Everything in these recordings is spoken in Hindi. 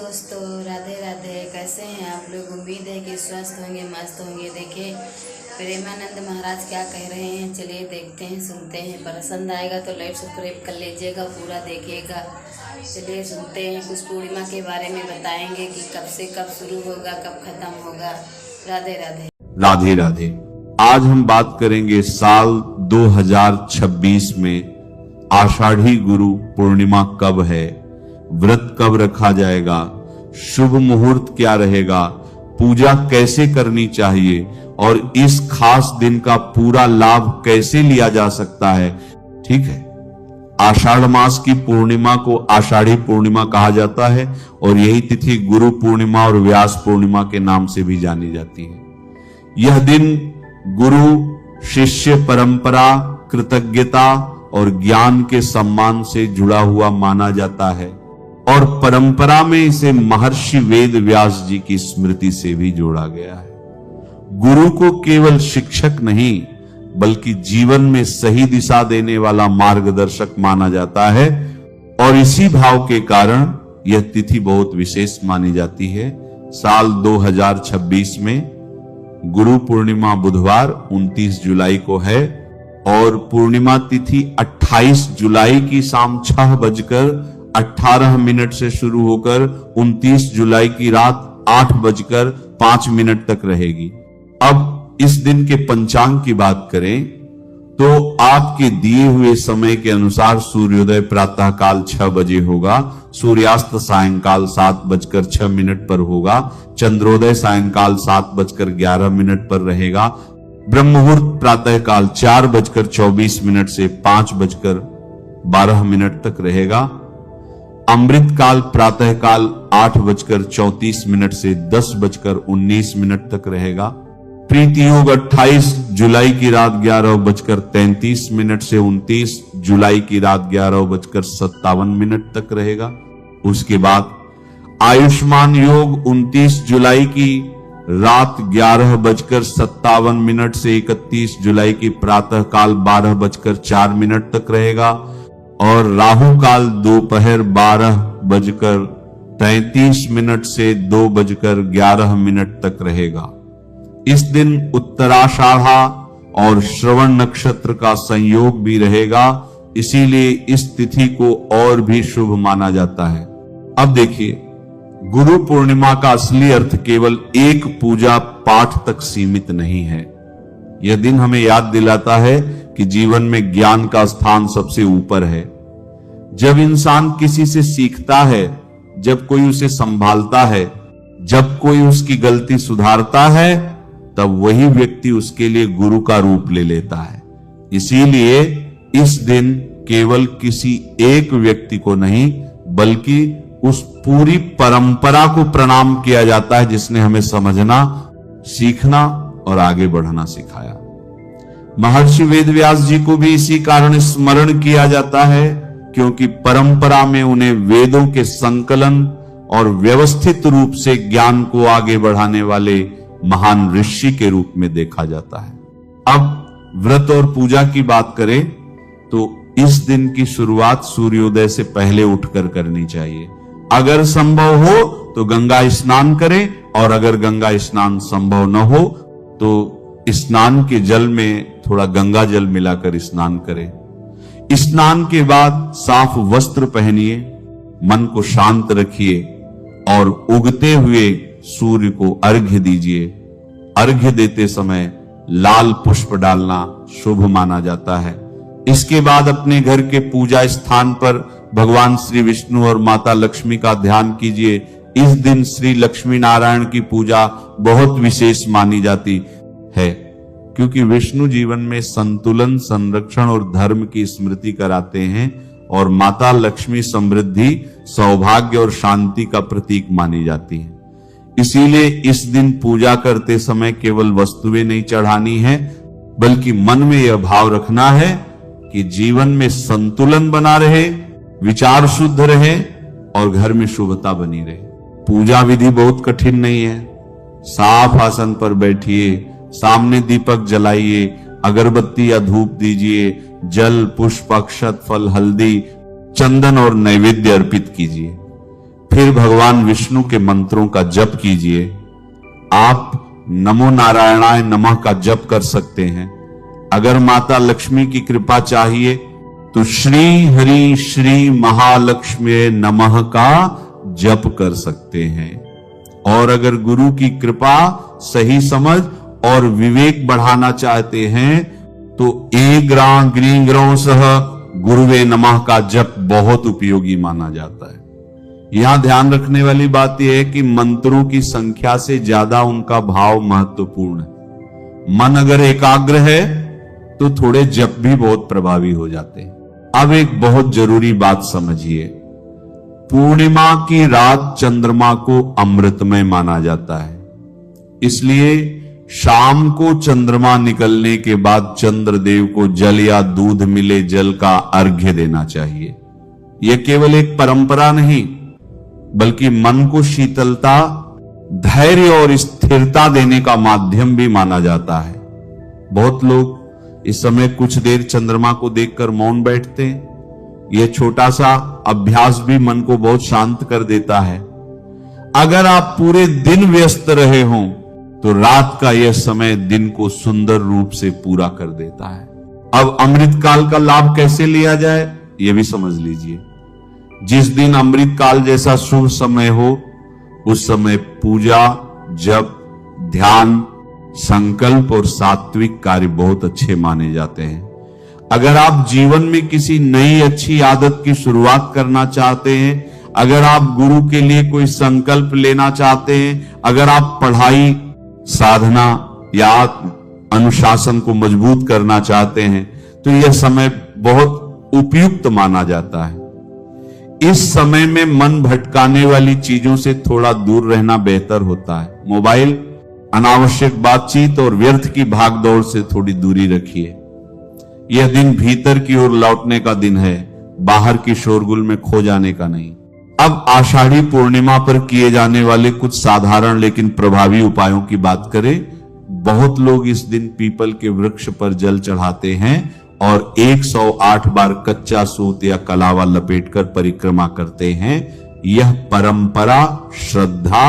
दोस्तों, राधे राधे। कैसे हैं आप लोग? उम्मीद है कि स्वस्थ होंगे, मस्त होंगे। देखिए प्रेमानंद महाराज क्या कह रहे हैं, चलिए देखते हैं, सुनते हैं। पसंद आएगा तो लाइक सब्सक्राइब कर लीजिएगा, पूरा देखिएगा। चलिए सुनते हैं। कुछ पूर्णिमा के बारे में बताएंगे कि कब से कब शुरू होगा, कब खत्म होगा। राधे राधे। राधे राधे। आज हम बात करेंगे साल 2026 में आषाढ़ी गुरु पूर्णिमा कब है, व्रत कब रखा जाएगा, शुभ मुहूर्त क्या रहेगा, पूजा कैसे करनी चाहिए और इस खास दिन का पूरा लाभ कैसे लिया जा सकता है। ठीक है, आषाढ़ मास की पूर्णिमा को आषाढ़ी पूर्णिमा कहा जाता है और यही तिथि गुरु पूर्णिमा और व्यास पूर्णिमा के नाम से भी जानी जाती है। यह दिन गुरु शिष्य परंपरा, कृतज्ञता और ज्ञान के सम्मान से जुड़ा हुआ माना जाता है और परंपरा में इसे महर्षि वेद व्यास जी की स्मृति से भी जोड़ा गया है। गुरु को केवल शिक्षक नहीं बल्कि जीवन में सही दिशा देने वाला मार्गदर्शक माना जाता है और इसी भाव के कारण यह तिथि बहुत विशेष मानी जाती है। साल 2026 में गुरु पूर्णिमा बुधवार 29 जुलाई को है और पूर्णिमा तिथि 28 जुलाई की शाम 6:18 से शुरू होकर 29 जुलाई की रात 8:05 तक रहेगी। अब इस दिन के पंचांग की बात करें तो आपके दिए हुए समय के अनुसार सूर्योदय प्रातः काल 6 बजे होगा, सूर्यास्त सायंकाल 7:06 पर होगा, चंद्रोदय सायंकाल 7:11 पर रहेगा, ब्रह्म मुहूर्त प्रातः काल 4:24 से 5:12 तक रहेगा, अमृत काल प्रातः काल 8:34 से 10:19 तक रहेगा, प्रीति योग 28 जुलाई की रात 11:33 से 29 जुलाई की रात 11:57 तक रहेगा। उसके बाद आयुष्मान योग 29 जुलाई की रात 11:57 से 31 जुलाई की प्रातः काल 12:04 तक रहेगा और राहु काल दोपहर 12:33 से 2:11 तक रहेगा। इस दिन उत्तराषाढ़ा और श्रवण नक्षत्र का संयोग भी रहेगा, इसीलिए इस तिथि को और भी शुभ माना जाता है। अब देखिए, गुरु पूर्णिमा का असली अर्थ केवल एक पूजा पाठ तक सीमित नहीं है। यह दिन हमें याद दिलाता है कि जीवन में ज्ञान का स्थान सबसे ऊपर है। जब इंसान किसी से सीखता है, जब कोई उसे संभालता है, जब कोई उसकी गलती सुधारता है, तब वही व्यक्ति उसके लिए गुरु का रूप ले लेता है। इसीलिए इस दिन केवल किसी एक व्यक्ति को नहीं बल्कि उस पूरी परंपरा को प्रणाम किया जाता है जिसने हमें समझना, सीखना और आगे बढ़ना सिखाया। महर्षि वेदव्यास जी को भी इसी कारण स्मरण किया जाता है क्योंकि परंपरा में उन्हें वेदों के संकलन और व्यवस्थित रूप से ज्ञान को आगे बढ़ाने वाले महान ऋषि के रूप में देखा जाता है। अब व्रत और पूजा की बात करें तो इस दिन की शुरुआत सूर्योदय से पहले उठकर करनी चाहिए। अगर संभव हो तो गंगा स्नान करें और अगर गंगा स्नान संभव न हो तो स्नान के जल में थोड़ा गंगा जल मिलाकर स्नान करें। स्नान के बाद साफ वस्त्र पहनिए, मन को शांत रखिए और उगते हुए सूर्य को अर्घ्य दीजिए। अर्घ्य देते समय लाल पुष्प डालना शुभ माना जाता है। इसके बाद अपने घर के पूजा स्थान पर भगवान श्री विष्णु और माता लक्ष्मी का ध्यान कीजिए। इस दिन श्री लक्ष्मी नारायण की पूजा बहुत विशेष मानी जाती है क्योंकि विष्णु जीवन में संतुलन, संरक्षण और धर्म की स्मृति कराते हैं और माता लक्ष्मी समृद्धि, सौभाग्य और शांति का प्रतीक मानी जाती है। इसीलिए इस दिन पूजा करते समय केवल वस्तुएं नहीं चढ़ानी है बल्कि मन में यह भाव रखना है कि जीवन में संतुलन बना रहे, विचार शुद्ध रहे और घर में शुभता बनी रहे। पूजा विधि बहुत कठिन नहीं है। साफ आसन पर बैठिए, सामने दीपक जलाइए, अगरबत्ती या धूप दीजिए, जल, पुष्प, अक्षत, फल, हल्दी, चंदन और नैवेद्य अर्पित कीजिए। फिर भगवान विष्णु के मंत्रों का जप कीजिए। आप नमो नारायणाय नमः का जप कर सकते हैं। अगर माता लक्ष्मी की कृपा चाहिए तो श्री हरि श्री महालक्ष्मी नमः का जप कर सकते हैं। और अगर गुरु की कृपा, सही समझ और विवेक बढ़ाना चाहते हैं तो ग्रां ग्रीं सह गुरुवे नमः का जप बहुत उपयोगी माना जाता है। यहां ध्यान रखने वाली बात यह है कि मंत्रों की संख्या से ज्यादा उनका भाव महत्वपूर्ण है। मन अगर एकाग्र है तो थोड़े जप भी बहुत प्रभावी हो जाते हैं। अब एक बहुत जरूरी बात समझिए, पूर्णिमा की रात चंद्रमा को अमृतमय माना जाता है, इसलिए शाम को चंद्रमा निकलने के बाद चंद्रदेव को जल या दूध मिले जल का अर्घ्य देना चाहिए। यह केवल एक परंपरा नहीं बल्कि मन को शीतलता, धैर्य और स्थिरता देने का माध्यम भी माना जाता है। बहुत लोग इस समय कुछ देर चंद्रमा को देखकर मौन बैठते हैं। यह छोटा सा अभ्यास भी मन को बहुत शांत कर देता है। अगर आप पूरे दिन व्यस्त रहे हों तो रात का यह समय दिन को सुंदर रूप से पूरा कर देता है। अब अमृत काल का लाभ कैसे लिया जाए यह भी समझ लीजिए। जिस दिन अमृत काल जैसा शुभ समय हो उस समय पूजा, जप, ध्यान, संकल्प और सात्विक कार्य बहुत अच्छे माने जाते हैं। अगर आप जीवन में किसी नई अच्छी आदत की शुरुआत करना चाहते हैं, अगर आप गुरु के लिए कोई संकल्प लेना चाहते हैं, अगर आप पढ़ाई, साधना या अनुशासन को मजबूत करना चाहते हैं तो यह समय बहुत उपयुक्त माना जाता है। इस समय में मन भटकाने वाली चीजों से थोड़ा दूर रहना बेहतर होता है। मोबाइल, अनावश्यक बातचीत और व्यर्थ की भागदौड़ से थोड़ी दूरी रखिए। यह दिन भीतर की ओर लौटने का दिन है, बाहर की शोरगुल में खो जाने का नहीं। अब आषाढ़ी पूर्णिमा पर किए जाने वाले कुछ साधारण लेकिन प्रभावी उपायों की बात करें। बहुत लोग इस दिन पीपल के वृक्ष पर जल चढ़ाते हैं और 108 बार कच्चा सूत या कलावा लपेटकर परिक्रमा करते हैं। यह परंपरा, श्रद्धा,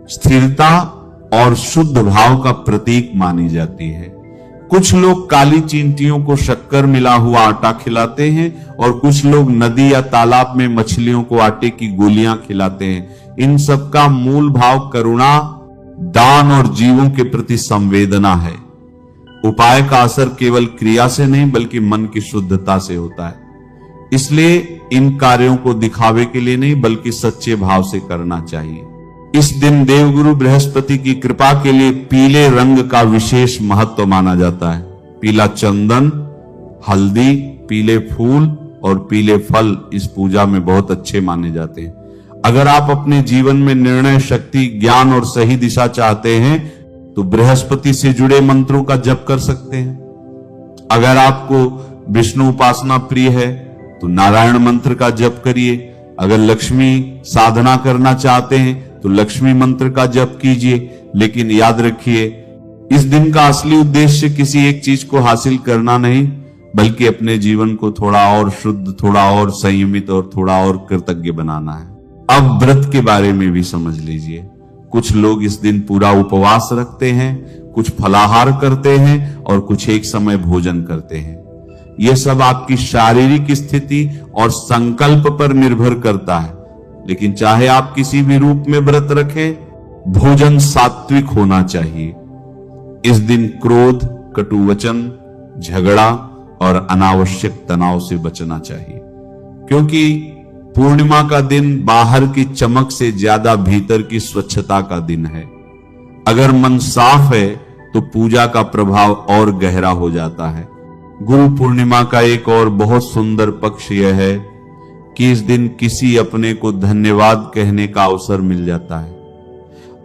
स्थिरता और शुद्ध भाव का प्रतीक मानी जाती है। कुछ लोग काली चींटियों को शक्कर मिला हुआ आटा खिलाते हैं और कुछ लोग नदी या तालाब में मछलियों को आटे की गोलियां खिलाते हैं। इन सब का मूल भाव करुणा, दान और जीवों के प्रति संवेदना है। उपाय का असर केवल क्रिया से नहीं बल्कि मन की शुद्धता से होता है। इसलिए इन कार्यों को दिखावे के लिए नहीं बल्कि सच्चे भाव से करना चाहिए। इस दिन देवगुरु बृहस्पति की कृपा के लिए पीले रंग का विशेष महत्व माना जाता है। पीला चंदन, हल्दी, पीले फूल और पीले फल इस पूजा में बहुत अच्छे माने जाते हैं। अगर आप अपने जीवन में निर्णय शक्ति, ज्ञान और सही दिशा चाहते हैं तो बृहस्पति से जुड़े मंत्रों का जप कर सकते हैं। अगर आपको विष्णु उपासना प्रिय है तो नारायण मंत्र का जप करिए। अगर लक्ष्मी साधना करना चाहते हैं तो लक्ष्मी मंत्र का जप कीजिए। लेकिन याद रखिए, इस दिन का असली उद्देश्य किसी एक चीज को हासिल करना नहीं बल्कि अपने जीवन को थोड़ा और शुद्ध, थोड़ा और संयमित और थोड़ा और कृतज्ञ बनाना है। अब व्रत के बारे में भी समझ लीजिए। कुछ लोग इस दिन पूरा उपवास रखते हैं, कुछ फलाहार करते हैं और कुछ एक समय भोजन करते हैं। यह सब आपकी शारीरिक स्थिति और संकल्प पर निर्भर करता है। लेकिन चाहे आप किसी भी रूप में व्रत रखें, भोजन सात्विक होना चाहिए। इस दिन क्रोध, कटु वचन, झगड़ा और अनावश्यक तनाव से बचना चाहिए, क्योंकि पूर्णिमा का दिन बाहर की चमक से ज्यादा भीतर की स्वच्छता का दिन है। अगर मन साफ है तो पूजा का प्रभाव और गहरा हो जाता है। गुरु पूर्णिमा का एक और बहुत सुंदर पक्ष यह है कि इस दिन किसी अपने को धन्यवाद कहने का अवसर मिल जाता है।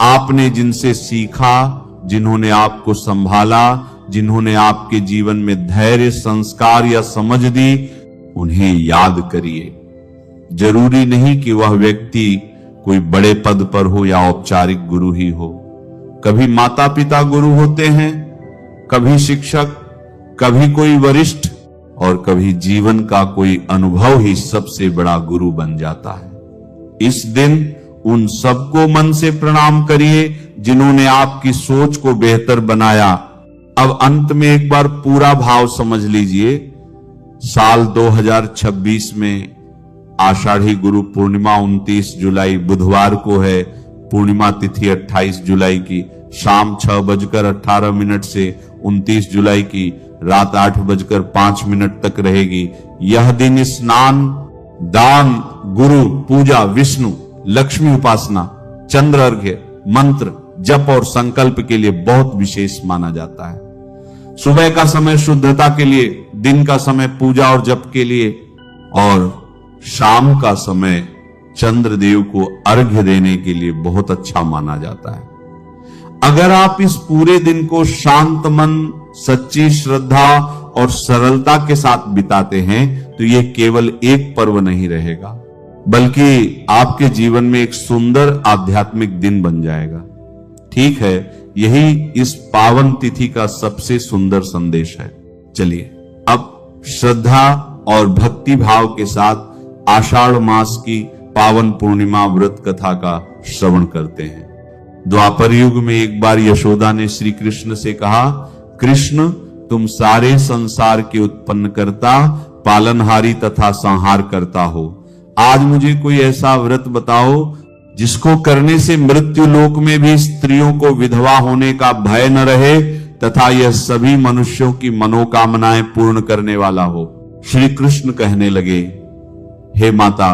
आपने जिनसे सीखा, जिन्होंने आपको संभाला, जिन्होंने आपके जीवन में धैर्य, संस्कार या समझ दी, उन्हें याद करिए। जरूरी नहीं कि वह व्यक्ति कोई बड़े पद पर हो या औपचारिक गुरु ही हो। कभी माता पिता गुरु होते हैं, कभी शिक्षक, कभी कोई वरिष्ठ और कभी जीवन का कोई अनुभव ही सबसे बड़ा गुरु बन जाता है। इस दिन उन सबको मन से प्रणाम करिए जिन्होंने आपकी सोच को बेहतर बनाया। अब अंत में एक बार पूरा भाव समझ लीजिए। साल 2026 में आषाढ़ी गुरु पूर्णिमा 29 जुलाई बुधवार को है। पूर्णिमा तिथि 28 जुलाई की शाम 6:18 से 29 जुलाई की रात 8:05 तक रहेगी। यह दिन स्नान, दान, गुरु पूजा, विष्णु लक्ष्मी उपासना, चंद्र अर्घ्य, मंत्र जप और संकल्प के लिए बहुत विशेष माना जाता है। सुबह का समय शुद्धता के लिए, दिन का समय पूजा और जप के लिए और शाम का समय चंद्रदेव को अर्घ्य देने के लिए बहुत अच्छा माना जाता है। अगर आप इस पूरे दिन को शांत मन, सच्ची श्रद्धा और सरलता के साथ बिताते हैं तो यह केवल एक पर्व नहीं रहेगा, बल्कि आपके जीवन में एक सुंदर आध्यात्मिक दिन बन जाएगा। ठीक है, यही इस पावन तिथि का सबसे सुंदर संदेश है। चलिए अब श्रद्धा और भक्ति भाव के साथ आषाढ़ मास की पावन पूर्णिमा व्रत कथा का श्रवण करते हैं। द्वापर युग में एक बार यशोदा ने श्री कृष्ण से कहा, कृष्ण तुम सारे संसार के उत्पन्न करता, पालनहारी तथा संहार करता हो। आज मुझे कोई ऐसा व्रत बताओ जिसको करने से मृत्यु लोक में भी स्त्रियों को विधवा होने का भय न रहे तथा यह सभी मनुष्यों की मनोकामनाएं पूर्ण करने वाला हो। श्री कृष्ण कहने लगे, हे माता,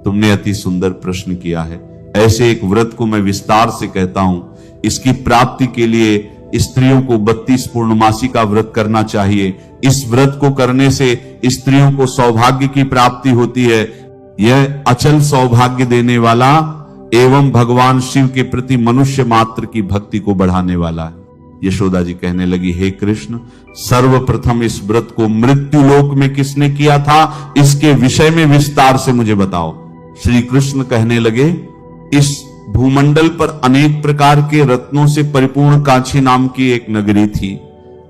तुमने अति सुंदर प्रश्न किया है। ऐसे एक व्रत को मैं विस्तार से कहता हूं। इसकी प्राप्ति के लिए स्त्रियों को 32 पूर्णमासी का व्रत करना चाहिए। इस व्रत को करने से स्त्रियों को सौभाग्य की प्राप्ति होती है। यह अचल सौभाग्य देने वाला एवं भगवान शिव के प्रति मनुष्य मात्र की भक्ति को बढ़ाने वाला है। यशोदा जी कहने लगी, हे कृष्ण, सर्वप्रथम इस व्रत को मृत्यु लोक में किसने किया था, इसके विषय में विस्तार से मुझे बताओ। श्री कृष्ण कहने लगे, इस भूमंडल पर अनेक प्रकार के रत्नों से परिपूर्ण कांची नाम की एक नगरी थी।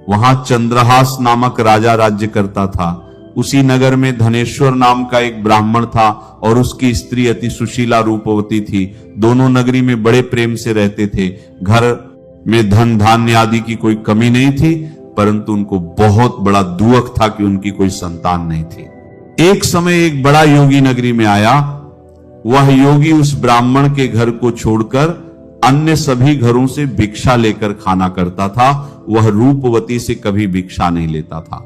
वहां चंद्रहास नामक राजा राज्य करता था। उसी नगर में धनेश्वर नाम का एक ब्राह्मण था और उसकी स्त्री अति सुशीला रूपवती थी। दोनों नगरी में बड़े प्रेम से रहते थे। घर में धन धान्य आदि की कोई कमी नहीं थी, परंतु उनको बहुत बड़ा दुख था कि उनकी कोई संतान नहीं थी। एक समय एक बड़ा योगी नगरी में आया। वह योगी उस ब्राह्मण के घर को छोड़कर अन्य सभी घरों से भिक्षा लेकर खाना करता था। वह रूपवती से कभी भिक्षा नहीं लेता था।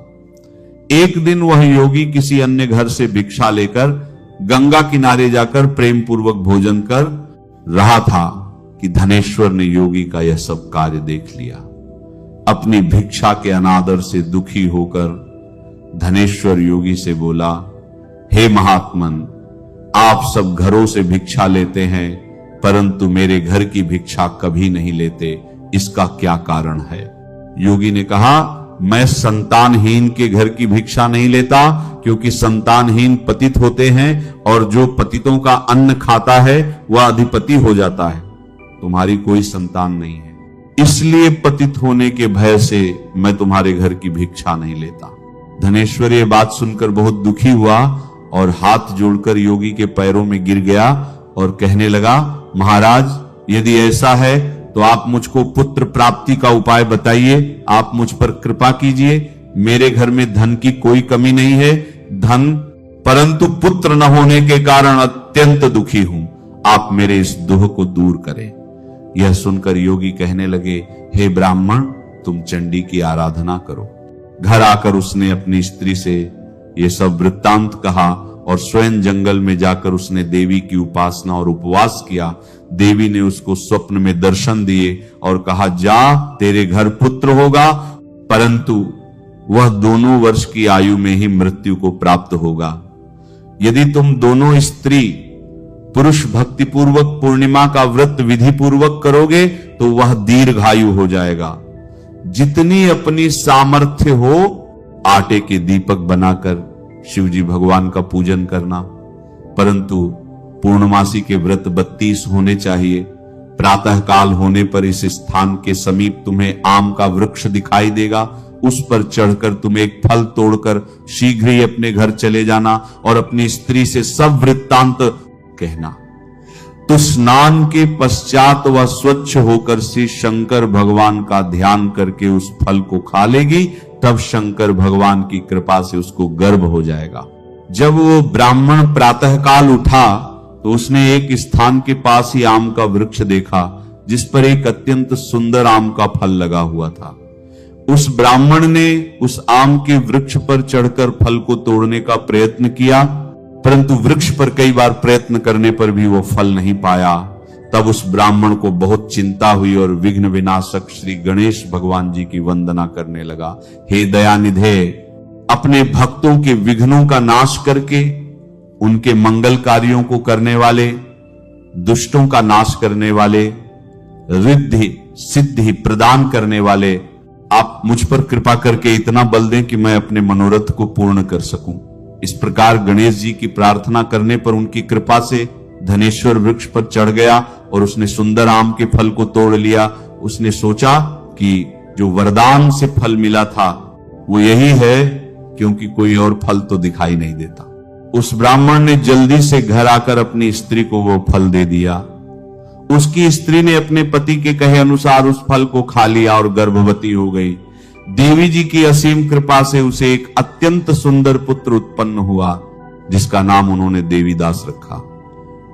एक दिन वह योगी किसी अन्य घर से भिक्षा लेकर गंगा किनारे जाकर प्रेम पूर्वक भोजन कर रहा था कि धनेश्वर ने योगी का यह सब कार्य देख लिया। अपनी भिक्षा के अनादर से दुखी होकर धनेश्वर योगी से बोला, हे महात्मन, आप सब घरों से भिक्षा लेते हैं परंतु मेरे घर की भिक्षा कभी नहीं लेते, इसका क्या कारण है? योगी ने कहा, मैं संतानहीन के घर की भिक्षा नहीं लेता, क्योंकि संतानहीन पतित होते हैं और जो पतितों का अन्न खाता है वह अधिपति हो जाता है। तुम्हारी कोई संतान नहीं है, इसलिए पतित होने के भय से मैं तुम्हारे घर की भिक्षा नहीं लेता। धनेश्वर ये बात सुनकर बहुत दुखी हुआ और हाथ जोड़कर योगी के पैरों में गिर गया और कहने लगा, महाराज, यदि ऐसा है तो आप मुझको पुत्र प्राप्ति का उपाय बताइए। आप मुझ पर कृपा कीजिए। मेरे घर में धन की कोई कमी नहीं है, परंतु पुत्र न होने के कारण अत्यंत दुखी हूं। आप मेरे इस दुख को दूर करें। यह सुनकर योगी कहने लगे, हे ब्राह्मण, तुम चंडी की आराधना करो। घर आकर उसने अपनी स्त्री से यह सब वृत्तांत कहा और स्वयं जंगल में जाकर उसने देवी की उपासना और उपवास किया। देवी ने उसको स्वप्न में दर्शन दिए और कहा, जा, तेरे घर पुत्र होगा, परंतु वह 2 वर्ष की आयु में ही मृत्यु को प्राप्त होगा। यदि तुम दोनों स्त्री पुरुष भक्ति पूर्वक पूर्णिमा का व्रत विधि पूर्वक करोगे तो वह दीर्घायु हो जाएगा। जितनी अपनी सामर्थ्य हो आटे के दीपक बनाकर शिवजी भगवान का पूजन करना, परंतु पूर्णमासी के व्रत 32 होने चाहिए। प्रातः काल होने पर इस स्थान के समीप तुम्हें आम का वृक्ष दिखाई देगा। उस पर चढ़कर तुम एक फल तोड़कर शीघ्र ही अपने घर चले जाना और अपनी स्त्री से सब वृत्तांत कहना। तो स्नान के पश्चात वह स्वच्छ होकर से शंकर भगवान का ध्यान करके उस फल को खा लेगी, तब शंकर भगवान की कृपा से उसको गर्भ हो जाएगा। जब वो ब्राह्मण प्रातःकाल उठा तो उसने एक स्थान के पास ही आम का वृक्ष देखा जिस पर एक अत्यंत सुंदर आम का फल लगा हुआ था। उस ब्राह्मण ने उस आम के वृक्ष पर चढ़कर फल को तोड़ने का प्रयत्न किया, परंतु वृक्ष पर कई बार प्रयत्न करने पर भी वो फल नहीं पाया। तब उस ब्राह्मण को बहुत चिंता हुई और विघ्न विनाशक श्री गणेश भगवान जी की वंदना करने लगा। हे दयानिधे, अपने भक्तों के विघ्नों का नाश करके उनके मंगल कार्यों को करने वाले, दुष्टों का नाश करने वाले, रिद्धि सिद्धि प्रदान करने वाले, आप मुझ पर कृपा करके इतना बल दें कि मैं अपने मनोरथ को पूर्ण कर सकूं। इस प्रकार गणेश जी की प्रार्थना करने पर उनकी कृपा से धनेश्वर वृक्ष पर चढ़ गया और उसने सुंदर आम के फल को तोड़ लिया। उसने सोचा कि जो वरदान से फल मिला था वो यही है, क्योंकि कोई और फल तो दिखाई नहीं देता। उस ब्राह्मण ने जल्दी से घर आकर अपनी स्त्री को वो फल दे दिया। उसकी स्त्री ने अपने पति के कहे अनुसार उस फल को खा लिया और गर्भवती हो गई। देवी जी की असीम कृपा से उसे एक अत्यंत सुंदर पुत्र उत्पन्न हुआ, जिसका नाम उन्होंने देवीदास रखा।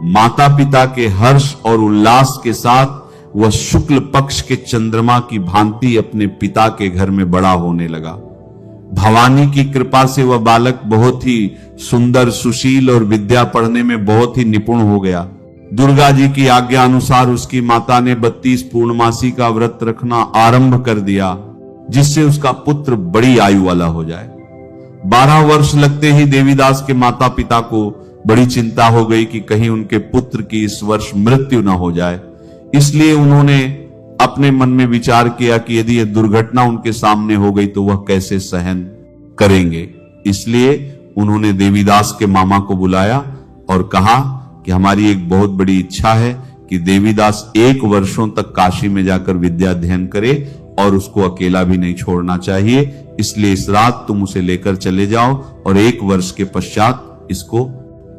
माता पिता के हर्ष और उल्लास के साथ वह शुक्ल पक्ष के चंद्रमा की भांति अपने पिता के घर में बड़ा होने लगा। भवानी की कृपा से वह बालक बहुत ही सुंदर, सुशील और विद्या पढ़ने में बहुत ही निपुण हो गया। दुर्गा जी की आज्ञा अनुसार उसकी माता ने 32 पूर्णमासी का व्रत रखना आरंभ कर दिया, जिससे उसका पुत्र बड़ी आयु वाला हो जाए। 12 वर्ष लगते ही देवीदास के माता पिता को बड़ी चिंता हो गई कि कहीं उनके पुत्र की इस वर्ष मृत्यु न हो जाए। इसलिए उन्होंने अपने मन में विचार किया कि यदि यह दुर्घटना उनके सामने हो गई तो वह कैसे सहन करेंगे। इसलिए उन्होंने देवीदास के मामा को बुलाया और कहा कि हमारी एक बहुत बड़ी इच्छा है कि देवीदास 1 वर्षों तक काशी में जाकर विद्या अध्ययन करे और उसको अकेला भी नहीं छोड़ना चाहिए। इसलिए इस रात तुम उसे लेकर चले जाओ और 1 वर्ष के पश्चात इसको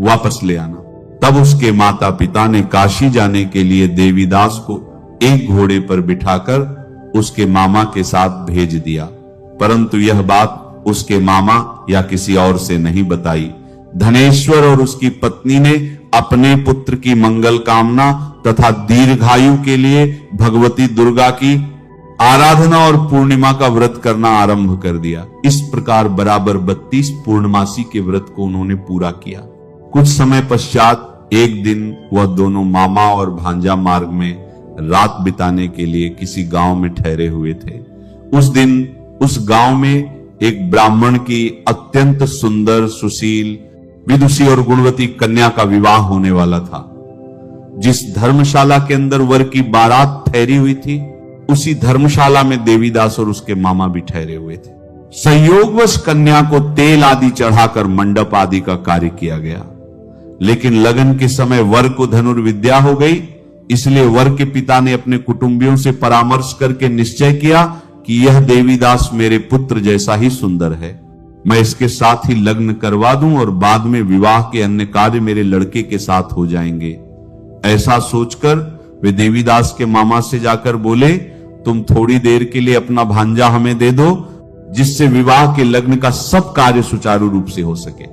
वापस ले आना। तब उसके माता पिता ने काशी जाने के लिए देवीदास को एक घोड़े पर बिठाकर उसके मामा के साथ भेज दिया, परंतु यह बात उसके मामा या किसी और से नहीं बताई। धनेश्वर और उसकी पत्नी ने अपने पुत्र की मंगल कामना तथा दीर्घायु के लिए भगवती दुर्गा की आराधना और पूर्णिमा का व्रत करना आरंभ कर दिया। इस प्रकार बराबर 32 पूर्णमासी के व्रत को उन्होंने पूरा किया। कुछ समय पश्चात एक दिन वह दोनों मामा और भांजा मार्ग में रात बिताने के लिए किसी गांव में ठहरे हुए थे। उस दिन उस गांव में एक ब्राह्मण की अत्यंत सुंदर, सुशील, विदुषी और गुणवती कन्या का विवाह होने वाला था। जिस धर्मशाला के अंदर वर की बारात ठहरी हुई थी, उसी धर्मशाला में देवीदास और उसके मामा भी ठहरे हुए थे। संयोगवश कन्या को तेल आदि चढ़ाकर मंडप आदि का कार्य किया गया, लेकिन लगन के समय वर को धनुर्विद्या हो गई। इसलिए वर के पिता ने अपने कुटुंबियों से परामर्श करके निश्चय किया कि यह देवीदास मेरे पुत्र जैसा ही सुंदर है, मैं इसके साथ ही लग्न करवा दूं और बाद में विवाह के अन्य कार्य मेरे लड़के के साथ हो जाएंगे। ऐसा सोचकर वे देवीदास के मामा से जाकर बोले, तुम थोड़ी देर के लिए अपना भांजा हमें दे दो, जिससे विवाह के लग्न का सब कार्य सुचारू रूप से हो सके।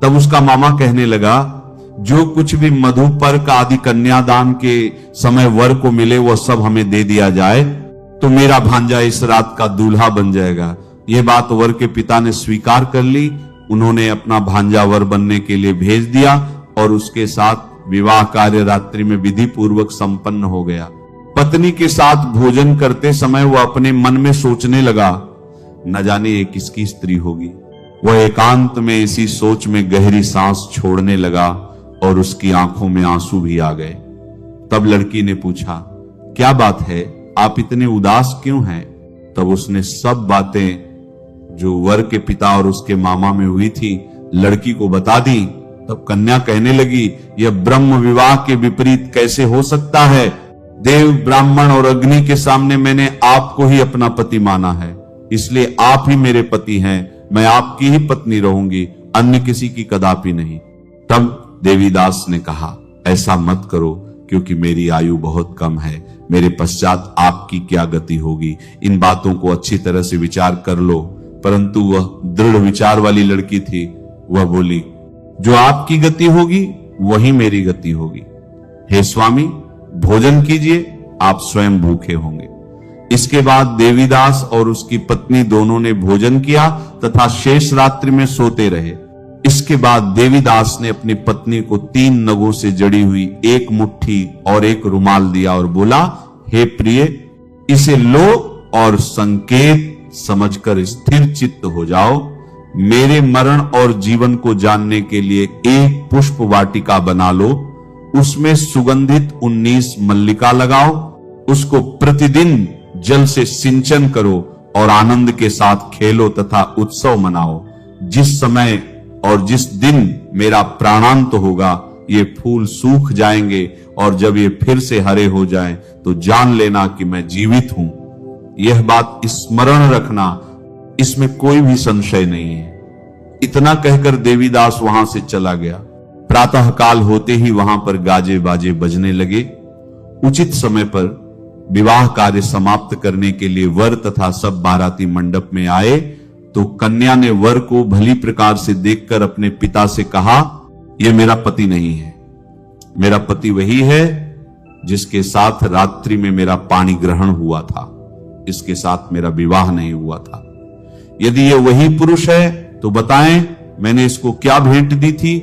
तब उसका मामा कहने लगा, जो कुछ भी मधुपर्क आदि कन्यादान के समय वर को मिले वह सब हमें दे दिया जाए, तो मेरा भांजा इस रात का दूल्हा बन जाएगा। यह बात वर के पिता ने स्वीकार कर ली। उन्होंने अपना भांजा वर बनने के लिए भेज दिया और उसके साथ विवाह कार्य रात्रि में विधि पूर्वक संपन्न हो गया। पत्नी के साथ भोजन करते समय वह अपने मन में सोचने लगा, न जाने ये किसकी स्त्री होगी। वह एकांत में इसी सोच में गहरी सांस छोड़ने लगा और उसकी आंखों में आंसू भी आ गए। तब लड़की ने पूछा, क्या बात है, आप इतने उदास क्यों हैं? तब उसने सब बातें जो वर के पिता और उसके मामा में हुई थी लड़की को बता दी। तब कन्या कहने लगी, यह ब्रह्म विवाह के विपरीत कैसे हो सकता है? देव, ब्राह्मण और अग्नि के सामने मैंने आपको ही अपना पति माना है, इसलिए आप ही मेरे पति हैं। मैं आपकी ही पत्नी रहूंगी, अन्य किसी की कदापि नहीं। तब देवीदास ने कहा, ऐसा मत करो, क्योंकि मेरी आयु बहुत कम है, मेरे पश्चात आपकी क्या गति होगी। इन बातों को अच्छी तरह से विचार कर लो। परंतु वह दृढ़ विचार वाली लड़की थी। वह बोली, जो आपकी गति होगी वही मेरी गति होगी। हे स्वामी, भोजन कीजिए, आप स्वयं भूखे होंगे। इसके बाद देवीदास और उसकी पत्नी दोनों ने भोजन किया तथा शेष रात्रि में सोते रहे। इसके बाद देवीदास ने अपनी पत्नी को 3 नगों से जड़ी हुई एक मुट्ठी और एक रुमाल दिया और बोला, हे प्रिय, इसे लो और संकेत समझकर स्थिर चित्त हो जाओ। मेरे मरण और जीवन को जानने के लिए एक पुष्प वाटिका बना लो, उसमें सुगंधित 19 मल्लिका लगाओ, उसको प्रतिदिन जल से सिंचन करो और आनंद के साथ खेलो तथा उत्सव मनाओ। जिस समय और जिस दिन मेरा प्राणांत होगा, ये फूल सूख जाएंगे और जब ये फिर से हरे हो जाएं, तो जान लेना कि मैं जीवित हूं। यह बात स्मरण रखना, इसमें कोई भी संशय नहीं है। इतना कहकर देवीदास वहां से चला गया। प्रातः काल होते ही वहां पर गाजे बाजे बजने लगे। उचित समय पर विवाह कार्य समाप्त करने के लिए वर तथा सब बाराती मंडप में आए तो कन्या ने वर को भली प्रकार से देखकर अपने पिता से कहा, यह मेरा पति नहीं है, मेरा पति वही है जिसके साथ रात्रि में मेरा पानी ग्रहण हुआ था, इसके साथ मेरा विवाह नहीं हुआ था। यदि यह वही पुरुष है तो बताएं, मैंने इसको क्या भेंट दी थी।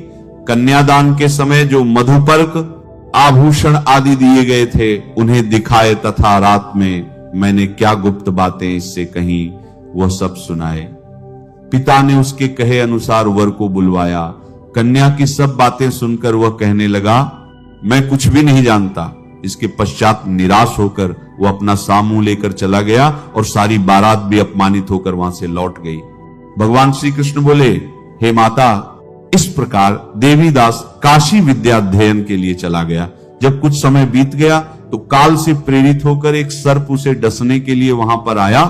कन्यादान के समय जो मधुपर्क आभूषण आदि दिए गए थे उन्हें दिखाए तथा रात में मैंने क्या गुप्त बातें इससे कही वह सब सुनाए। पिता ने उसके कहे अनुसार वर को बुलवाया। कन्या की सब बातें सुनकर वह कहने लगा, मैं कुछ भी नहीं जानता। इसके पश्चात निराश होकर वह अपना सामू लेकर चला गया और सारी बारात भी अपमानित होकर वहां से लौट गई। भगवान श्री कृष्ण बोले, हे माता, इस प्रकार देवीदास काशी विद्या अध्ययन के लिए चला गया। जब कुछ समय बीत गया तो काल से प्रेरित होकर एक सर्प उसे डसने के लिए वहां पर आया।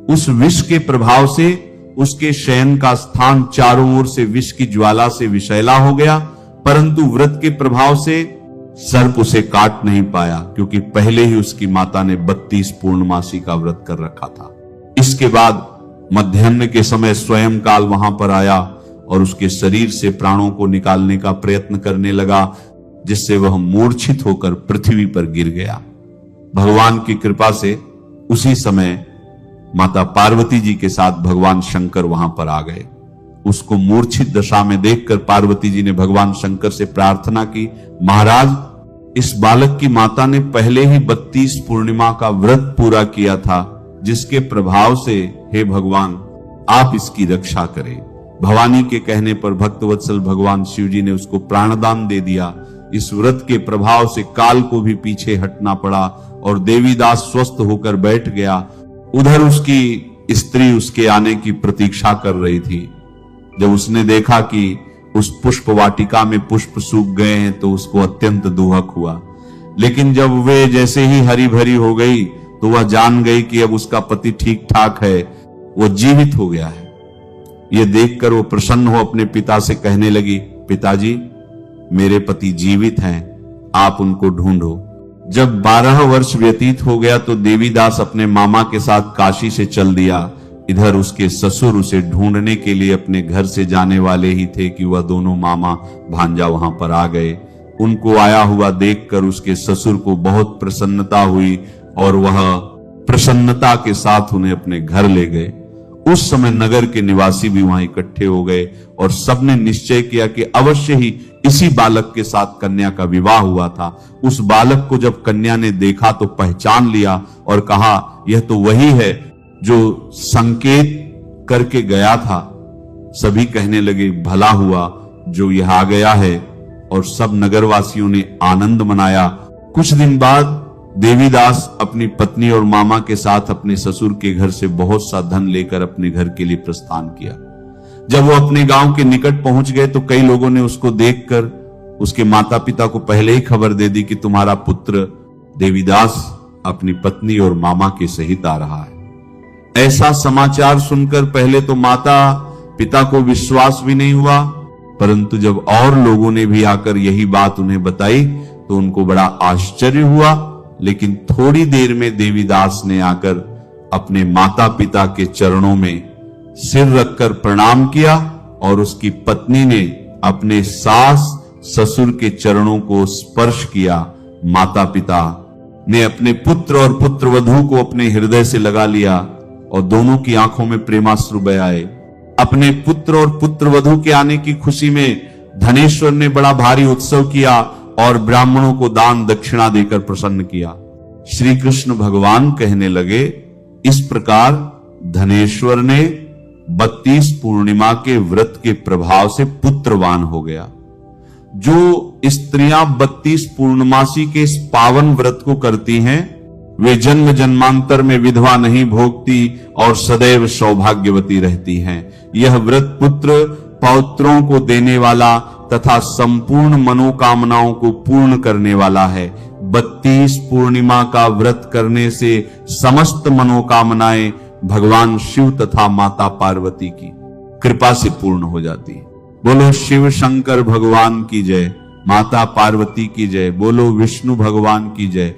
उस विष के प्रभाव से उसके शयन का स्थान चारों ओर से विष की ज्वाला से विषैला हो गया, परंतु व्रत के प्रभाव से सर्प उसे काट नहीं पाया, क्योंकि पहले ही उसकी माता ने 32 पूर्णमासी का व्रत कर रखा था। इसके बाद मध्याह्न के समय स्वयं काल वहां पर आया और उसके शरीर से प्राणों को निकालने का प्रयत्न करने लगा, जिससे वह मूर्छित होकर पृथ्वी पर गिर गया। भगवान की कृपा से उसी समय माता पार्वती जी के साथ भगवान शंकर वहां पर आ गए। उसको मूर्छित दशा में देखकर पार्वती जी ने भगवान शंकर से प्रार्थना की, महाराज, इस बालक की माता ने पहले ही 32 पूर्णिमा का व्रत पूरा किया था, जिसके प्रभाव से हे भगवान आप इसकी रक्षा करें। भवानी के कहने पर भक्तवत्सल भगवान शिव जी ने उसको प्राणदान दे दिया। इस व्रत के प्रभाव से काल को भी पीछे हटना पड़ा और देवीदास स्वस्थ होकर बैठ गया। उधर उसकी स्त्री उसके आने की प्रतीक्षा कर रही थी। जब उसने देखा कि उस पुष्प वाटिका में पुष्प सूख गए हैं तो उसको अत्यंत दुहक हुआ, लेकिन जब वे जैसे ही हरी भरी हो गई तो वह जान गई कि अब उसका पति ठीक ठाक है, वो जीवित हो गया है। यह देखकर वो प्रसन्न हो अपने पिता से कहने लगी, पिताजी, मेरे पति जीवित हैं, आप उनको ढूंढो। जब 12 वर्ष व्यतीत हो गया तो देवीदास अपने मामा के साथ काशी से चल दिया। इधर उसके ससुर उसे ढूंढने के लिए अपने घर से जाने वाले ही थे कि वह दोनों मामा भांजा वहां पर आ गए। उनको आया हुआ देखकर उसके ससुर को बहुत प्रसन्नता हुई और वह प्रसन्नता के साथ उन्हें अपने घर ले गए। उस समय नगर के निवासी भी वहां इकट्ठे हो गए और सबने निश्चय किया कि अवश्य ही इसी बालक के साथ कन्या का विवाह हुआ था। उस बालक को जब कन्या ने देखा तो पहचान लिया और कहा, यह तो वही है जो संकेत करके गया था। सभी कहने लगे, भला हुआ जो यह आ गया है, और सब नगरवासियों ने आनंद मनाया। कुछ दिन बाद देवीदास अपनी पत्नी और मामा के साथ अपने ससुर के घर से बहुत सा धन लेकर अपने घर के लिए प्रस्थान किया। जब वो अपने गांव के निकट पहुंच गए तो कई लोगों ने उसको देखकर उसके माता पिता को पहले ही खबर दे दी कि तुम्हारा पुत्र देवीदास अपनी पत्नी और मामा के सहित आ रहा है। ऐसा समाचार सुनकर पहले तो माता पिता को विश्वास भी नहीं हुआ, परंतु जब और लोगों ने भी आकर यही बात उन्हें बताई तो उनको बड़ा आश्चर्य हुआ। लेकिन थोड़ी देर में देवीदास ने आकर अपने माता पिता के चरणों में सिर रखकर प्रणाम किया और उसकी पत्नी ने अपने सास ससुर के चरणों को स्पर्श किया। माता पिता ने अपने पुत्र और पुत्रवधू को अपने हृदय से लगा लिया और दोनों की आंखों में प्रेमाश्रु बह आए। अपने पुत्र और पुत्रवधू के आने की खुशी में धनेश्वर ने बड़ा भारी उत्सव किया और ब्राह्मणों को दान दक्षिणा देकर प्रसन्न किया। श्री कृष्ण भगवान कहने लगे, इस प्रकार धनेश्वर ने 32 पूर्णिमा के व्रत के प्रभाव से पुत्रवान हो गया। जो स्त्रियां 32 पूर्णमासी के इस पावन व्रत को करती हैं, वे जन्म जन्मांतर में विधवा नहीं भोगती और सदैव सौभाग्यवती रहती हैं। यह व्रत पुत्र पौत्रों को देने वाला तथा संपूर्ण मनोकामनाओं को पूर्ण करने वाला है। 32 पूर्णिमा का व्रत करने से समस्त मनोकामनाएं भगवान शिव तथा माता पार्वती की कृपा से पूर्ण हो जाती है। बोलो शिव शंकर भगवान की जय, माता पार्वती की जय, बोलो विष्णु भगवान की जय।